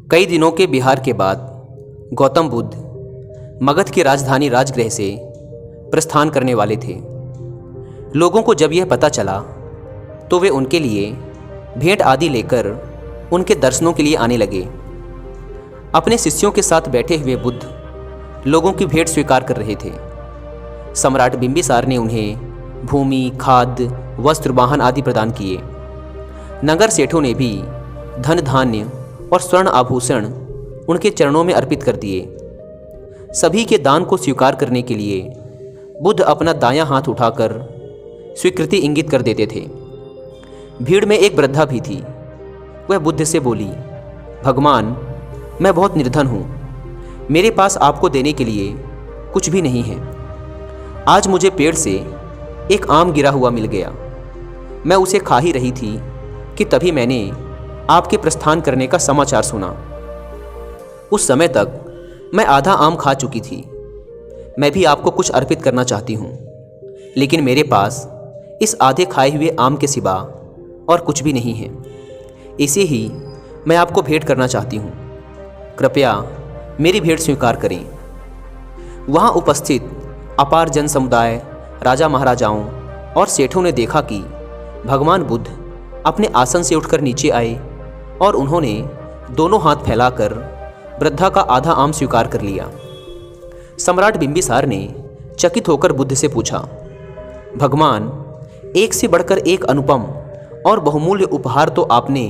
कई दिनों के बिहार के बाद गौतम बुद्ध मगध की राजधानी राजगृह से प्रस्थान करने वाले थे। लोगों को जब यह पता चला तो वे उनके लिए भेंट आदि लेकर उनके दर्शनों के लिए आने लगे। अपने शिष्यों के साथ बैठे हुए बुद्ध लोगों की भेंट स्वीकार कर रहे थे। सम्राट बिंबिसार ने उन्हें भूमि, खाद्य, वस्त्र, वाहन आदि प्रदान किए। नगर सेठों ने भी धन, धान्य और स्वर्ण आभूषण उनके चरणों में अर्पित कर दिए। सभी के दान को स्वीकार करने के लिए बुद्ध अपना दायां हाथ उठाकर स्वीकृति इंगित कर देते थे। भीड़ में एक वृद्धा भी थी। वह बुद्ध से बोली, भगवान, मैं बहुत निर्धन हूँ। मेरे पास आपको देने के लिए कुछ भी नहीं है। आज मुझे पेड़ से एक आम गिरा हुआ मिल गया। मैं उसे खा ही रही थी कि तभी मैंने आपके प्रस्थान करने का समाचार सुना। उस समय तक मैं आधा आम खा चुकी थी। मैं भी आपको कुछ अर्पित करना चाहती हूँ, लेकिन मेरे पास इस आधे खाए हुए आम के सिवा और कुछ भी नहीं है। इसे ही मैं आपको भेंट करना चाहती हूँ। कृपया मेरी भेंट स्वीकार करें। वहाँ उपस्थित अपार जन समुदाय, राजा महाराजाओं और सेठों ने देखा कि भगवान बुद्ध अपने आसन से उठकर नीचे आए और उन्होंने दोनों हाथ फैलाकर वृद्धा का आधा आम स्वीकार कर लिया। सम्राट बिंबिसार ने चकित होकर बुद्ध से पूछा, भगवान, एक से बढ़कर एक अनुपम और बहुमूल्य उपहार तो आपने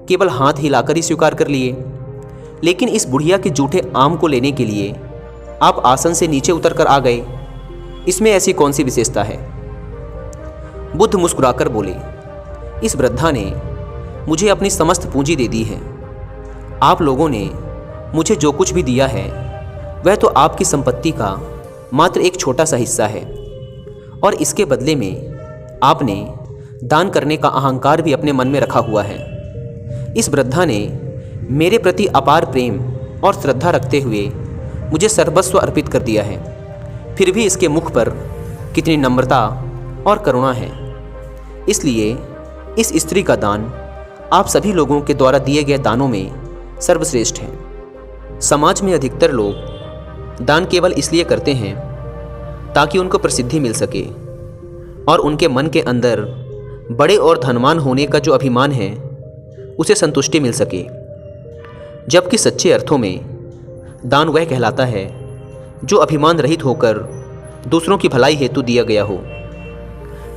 केवल हाथ हिलाकर ही स्वीकार कर लिए, लेकिन इस बुढ़िया के जूठे आम को लेने के लिए आप आसन से नीचे उतरकर आ गए। इसमें ऐसी कौन सी विशेषता है? बुद्ध मुस्कुराकर बोले, इस वृद्धा ने मुझे अपनी समस्त पूंजी दे दी है। आप लोगों ने मुझे जो कुछ भी दिया है वह तो आपकी संपत्ति का मात्र एक छोटा सा हिस्सा है, और इसके बदले में आपने दान करने का अहंकार भी अपने मन में रखा हुआ है। इस वृद्धा ने मेरे प्रति अपार प्रेम और श्रद्धा रखते हुए मुझे सर्वस्व अर्पित कर दिया है, फिर भी इसके मुख पर कितनी नम्रता और करुणा है। इसलिए इस स्त्री का दान आप सभी लोगों के द्वारा दिए गए दानों में सर्वश्रेष्ठ है। समाज में अधिकतर लोग दान केवल इसलिए करते हैं ताकि उनको प्रसिद्धि मिल सके और उनके मन के अंदर बड़े और धनवान होने का जो अभिमान है उसे संतुष्टि मिल सके। जबकि सच्चे अर्थों में दान वह कहलाता है जो अभिमान रहित होकर दूसरों की भलाई हेतु दिया गया हो।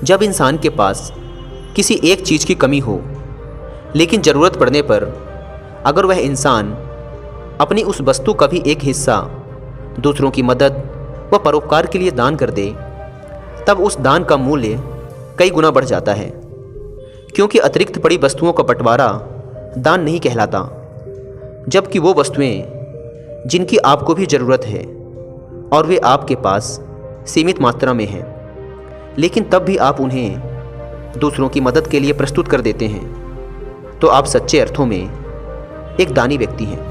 जब इंसान के पास किसी एक चीज़ की कमी हो, लेकिन ज़रूरत पड़ने पर अगर वह इंसान अपनी उस वस्तु का भी एक हिस्सा दूसरों की मदद व परोपकार के लिए दान कर दे, तब उस दान का मूल्य कई गुना बढ़ जाता है। क्योंकि अतिरिक्त पड़ी वस्तुओं का बंटवारा दान नहीं कहलाता, जबकि वो वस्तुएं जिनकी आपको भी ज़रूरत है और वे आपके पास सीमित मात्रा में हैं, लेकिन तब भी आप उन्हें दूसरों की मदद के लिए प्रस्तुत कर देते हैं, तो आप सच्चे अर्थों में एक दानी व्यक्ति हैं।